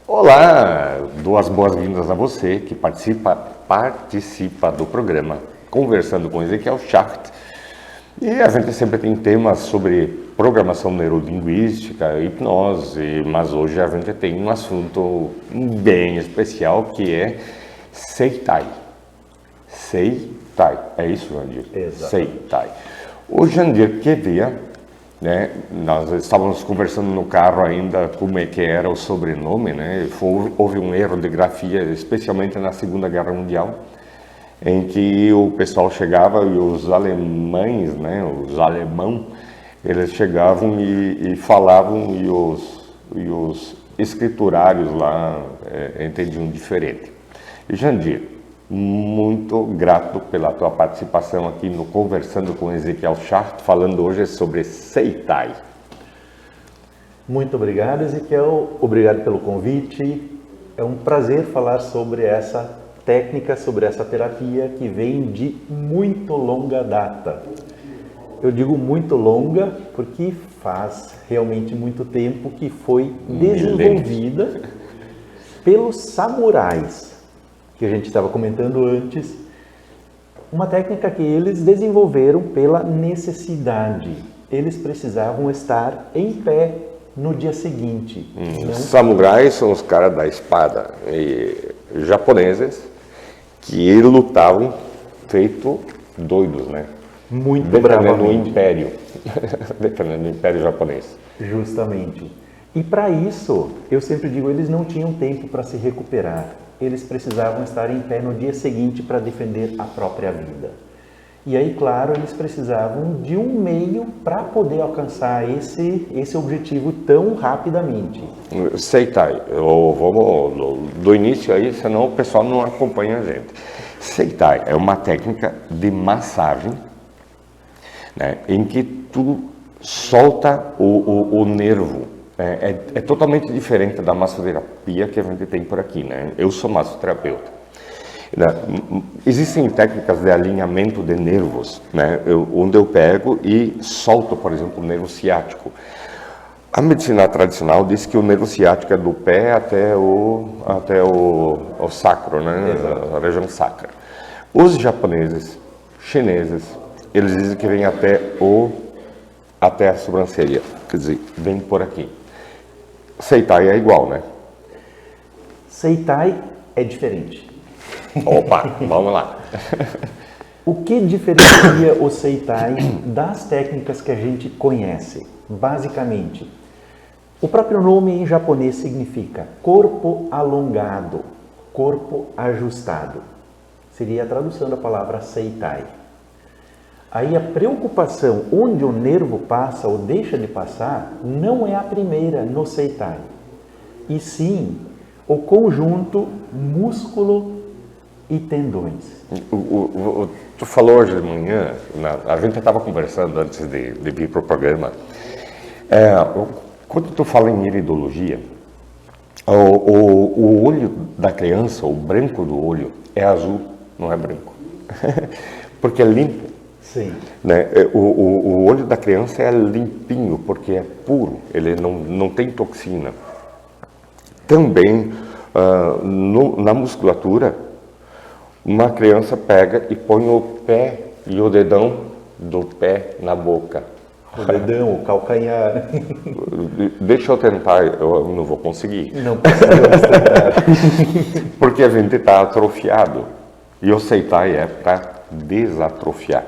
Olá, dou as boas-vindas a você que participa do programa Conversando com Ezequiel Schacht. E a gente sempre tem temas sobre programação neurolinguística, hipnose, mas hoje a gente tem um assunto bem especial que é Seitai. Seitai, é isso, Jandir? Exato. Seitai. O Jandir queria, né, nós estávamos conversando no carro ainda como é que era o sobrenome, né? Houve um erro de grafia, especialmente na Segunda Guerra Mundial, em que o pessoal chegava e os alemães, né, os alemão, eles chegavam e falavam e os escriturários lá entendiam diferente. E Jandir, muito grato pela tua participação aqui no Conversando com Ezequiel Schacht, falando hoje sobre Seitai. Muito obrigado, Ezequiel. Obrigado pelo convite. É um prazer falar sobre essa técnica, sobre essa terapia que vem de muito longa data. Eu digo muito longa porque faz realmente muito tempo que foi desenvolvida pelos samurais, que a gente estava comentando antes, uma técnica que eles desenvolveram pela necessidade. Eles precisavam estar em pé no dia seguinte. Os samurais são os caras da espada, e japoneses que lutavam feito doidos, né? Muito defendendo o bravamente. império, defendendo o império japonês. Justamente. E para isso, eu sempre digo, eles não tinham tempo para se recuperar. Eles precisavam estar em pé no dia seguinte para defender a própria vida. E aí, claro, eles precisavam de um meio para poder alcançar esse objetivo tão rapidamente. Seitai, vamos do início aí, senão o pessoal não acompanha a gente. Seitai é uma técnica de massagem, né, em que tu solta o nervo. É totalmente diferente da massoterapia que a gente tem por aqui, né? Eu sou massoterapeuta. Existem técnicas de alinhamento de nervos, né, onde eu pego e solto, por exemplo, o nervo ciático. A medicina tradicional diz que o nervo ciático é do pé até o sacro, né, a região sacra. Os japoneses, chineses, eles dizem que vem até a sobrancelha, quer dizer, vem por aqui. Seitai é igual, né? Seitai é diferente. Opa, vamos lá. O que diferencia o Seitai das técnicas que a gente conhece? Basicamente, o próprio nome em japonês significa corpo alongado, corpo ajustado. Seria a tradução da palavra Seitai. Aí a preocupação onde o nervo passa ou deixa de passar não é a primeira no Seitai, e sim o conjunto músculo e tendões. Tu falou hoje de manhã, a gente estava conversando antes de vir para o programa, quando tu fala em iridologia, o olho da criança, o branco do olho, é azul, não é branco, porque é limpo. Sim. Né? O olho da criança é limpinho, porque é puro, ele não tem toxina. Também, na musculatura, uma criança pega e põe o pé e o dedão do pé na boca. O dedão, o calcanhar. Deixa eu tentar, eu não vou conseguir. Não precisamos tentar. Porque a gente está atrofiado. E o Seitai é para desatrofiar.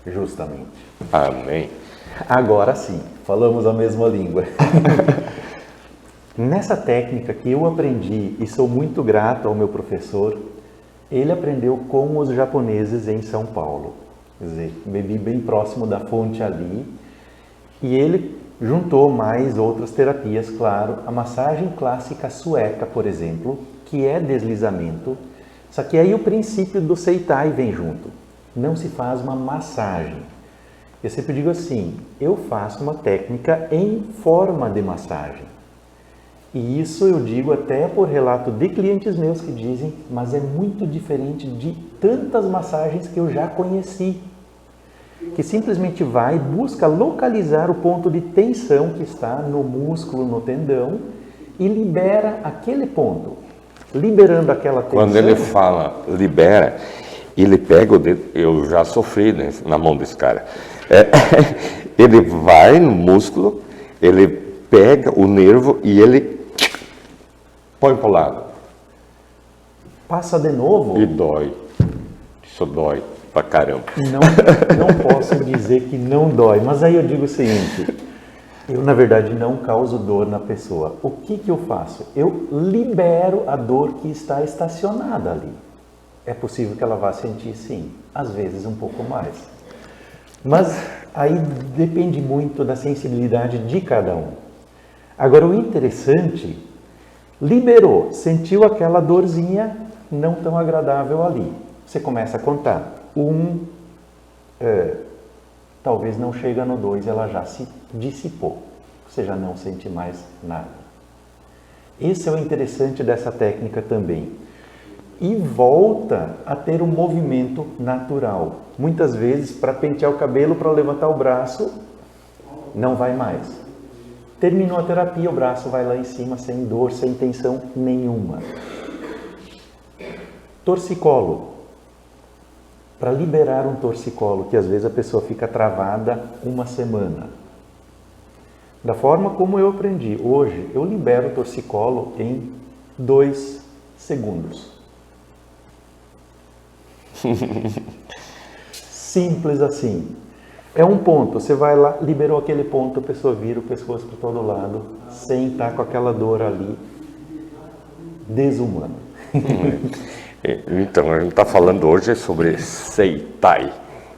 Justamente. Amém. Agora sim, falamos a mesma língua. Nessa técnica que eu aprendi e sou muito grato ao meu professor, ele aprendeu com os japoneses em São Paulo. Quer dizer, bebi bem próximo da fonte ali. E ele juntou mais outras terapias, claro. A massagem clássica sueca, por exemplo, que é deslizamento. Só que aí o princípio do Seitai vem junto. Não se faz uma massagem. Eu sempre digo assim, eu faço uma técnica em forma de massagem. E isso eu digo até por relato de clientes meus que dizem, mas é muito diferente de tantas massagens que eu já conheci. Que simplesmente vai e busca localizar o ponto de tensão que está no músculo, no tendão, e libera aquele ponto. Liberando aquela tensão... Quando ele fala libera, ele pega o dedo, eu já sofri, né, na mão desse cara. Ele vai no músculo, ele pega o nervo e ele põe para o lado. Passa de novo. E dói. Isso dói pra caramba. Não posso dizer que não dói, mas aí eu digo o seguinte, eu na verdade não causo dor na pessoa. O que eu faço? Eu libero a dor que está estacionada ali. É possível que ela vá sentir sim, às vezes um pouco mais. Mas aí depende muito da sensibilidade de cada um. Agora o interessante, liberou, sentiu aquela dorzinha não tão agradável ali. Você começa a contar. Talvez não chega no 2, ela já se dissipou. Você já não sente mais nada. Esse é o interessante dessa técnica também. E volta a ter um movimento natural. Muitas vezes, para pentear o cabelo, para levantar o braço, não vai mais. Terminou a terapia, o braço vai lá em cima, sem dor, sem tensão nenhuma. Torcicolo. Para liberar um torcicolo, que às vezes a pessoa fica travada uma semana. Da forma como eu aprendi, hoje eu libero o torcicolo em 2 segundos. Simples assim. É um ponto, você vai lá, liberou aquele ponto, a pessoa vira o pescoço para todo lado, sem estar com aquela dor ali, desumana. Então, a gente está falando hoje sobre Seitai.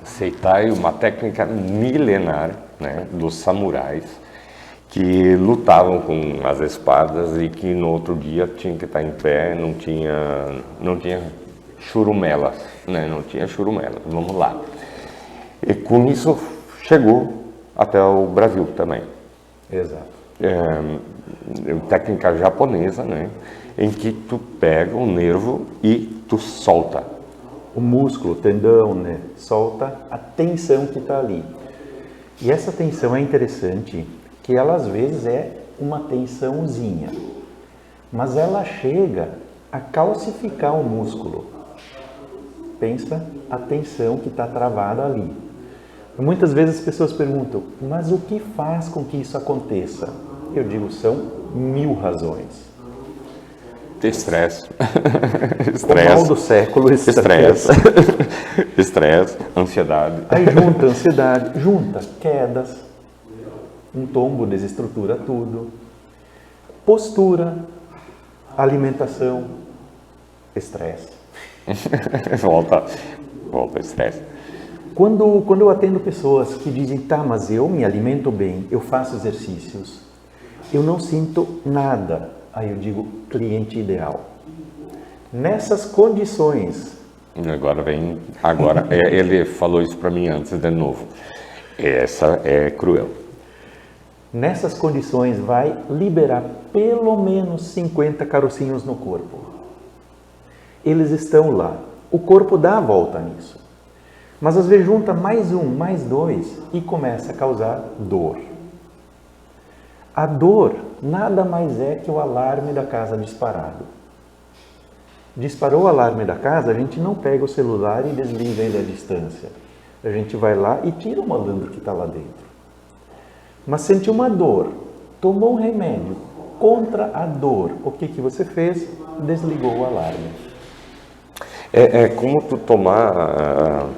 Seitai é uma técnica milenar, né, dos samurais que lutavam com as espadas e que no outro dia tinha que estar em pé, não tinha churumelas, né, não tinha churumelas, vamos lá. E com isso chegou até o Brasil também. Exato. Técnica japonesa, né, em que tu pega o nervo e tu solta. O músculo, o tendão, né, solta a tensão que está ali. E essa tensão é interessante, que ela às vezes é uma tensãozinha, mas ela chega a calcificar o músculo. Pensa a tensão que está travada ali. Muitas vezes as pessoas perguntam, mas o que faz com que isso aconteça? Eu digo, são 1000 razões. Estresse. O mal do século, estresse. Estresse, ansiedade. Aí junta ansiedade, junta quedas, um tombo desestrutura tudo, postura, alimentação, estresse. volta estresse. Quando eu atendo pessoas que dizem, tá, mas eu me alimento bem, eu faço exercícios, eu não sinto nada. Aí eu digo, cliente ideal. Nessas condições... Agora, ele falou isso para mim antes de novo. Essa é cruel. Nessas condições vai liberar pelo menos 50 carocinhos no corpo. Eles estão lá. O corpo dá a volta nisso. Mas às vezes junta mais 1, mais 2 e começa a causar dor. A dor nada mais é que o alarme da casa disparado. Disparou o alarme da casa, a gente não pega o celular e desliga ele à distância. A gente vai lá e tira o malandro que está lá dentro. Mas sentiu uma dor, tomou um remédio contra a dor. O que você fez? Desligou o alarme. É como tu tomar...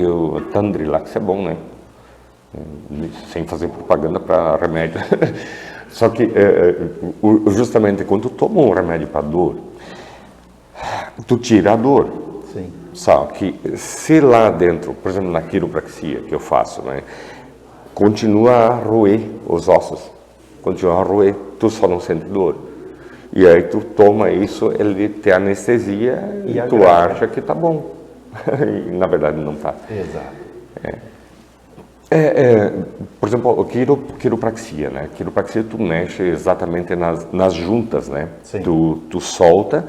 o Tandrilax é bom, né? Sem fazer propaganda para remédio. Só que justamente quando tu toma um remédio para dor, tu tira a dor. Sim. Só que se lá dentro, por exemplo, na quiropraxia que eu faço, né, continua a roer os ossos, continua a roer, tu só não sente dor. E aí tu toma isso, ele te anestesia e tu acha que tá bom. E na verdade não tá. Exato. Por exemplo, quiropraxia, né? Quiropraxia tu mexe exatamente nas juntas, né? Sim. Tu solta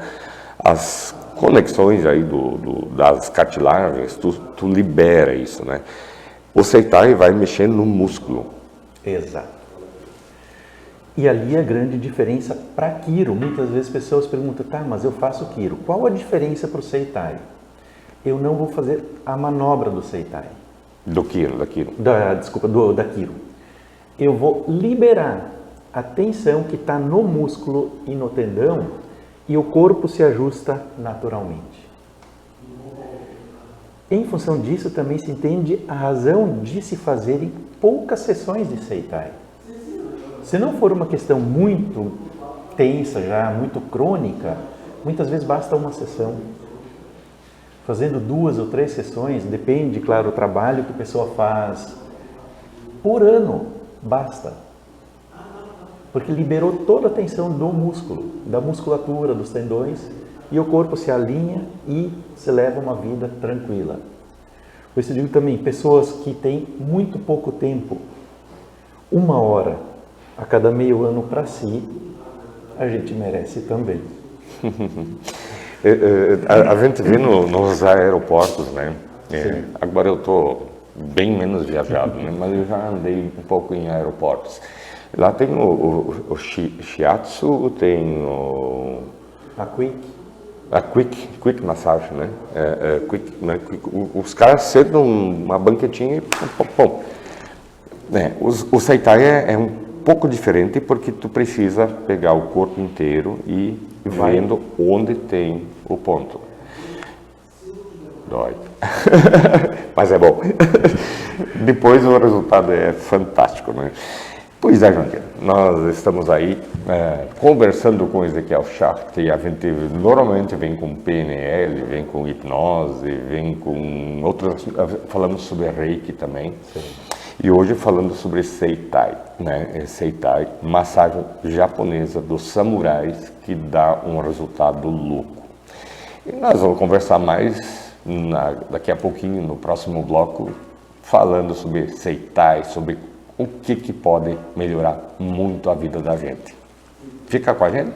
as conexões aí das cartilagens, tu libera isso, né? O Seitai vai mexendo no músculo. Exato. E ali a grande diferença para Quiro. Muitas vezes pessoas perguntam, tá, mas eu faço Quiro. Qual a diferença para o Seitai? Eu não vou fazer a manobra do Seitai. Da Quiro. Da Quiro. Eu vou liberar a tensão que está no músculo e no tendão e o corpo se ajusta naturalmente. Em função disso também se entende a razão de se fazerem poucas sessões de Seitai. Se não for uma questão muito tensa já, muito crônica, muitas vezes basta uma sessão. Fazendo 2 ou 3 sessões, depende, claro, do trabalho que a pessoa faz. Por ano, basta. Porque liberou toda a tensão do músculo, da musculatura, dos tendões, e o corpo se alinha e se leva uma vida tranquila. Por isso eu digo também, pessoas que têm muito pouco tempo, 1 hora a cada meio ano para si, a gente merece também. A gente vê nos aeroportos, né? Agora eu estou bem menos viajado, né? Mas eu já andei um pouco em aeroportos. Lá tem o shiatsu, tem a quick massage, né? Os caras sentam numa banquetinha e pum. O Seitai é um pouco diferente porque tu precisa pegar o corpo inteiro e vendo onde tem o ponto. Dói. Mas é bom. Depois o resultado é fantástico, né? Pois é, Jandir, nós estamos aí conversando com Ezequiel Schacht e a gente normalmente vem com PNL, vem com hipnose, vem com outras, falamos sobre Reiki também. Sim. E hoje falando sobre Seitai, né? Seitai, massagem japonesa dos samurais que dá um resultado louco. E nós vamos conversar mais daqui a pouquinho, no próximo bloco, falando sobre Seitai, sobre o que pode melhorar muito a vida da gente. Fica com a gente?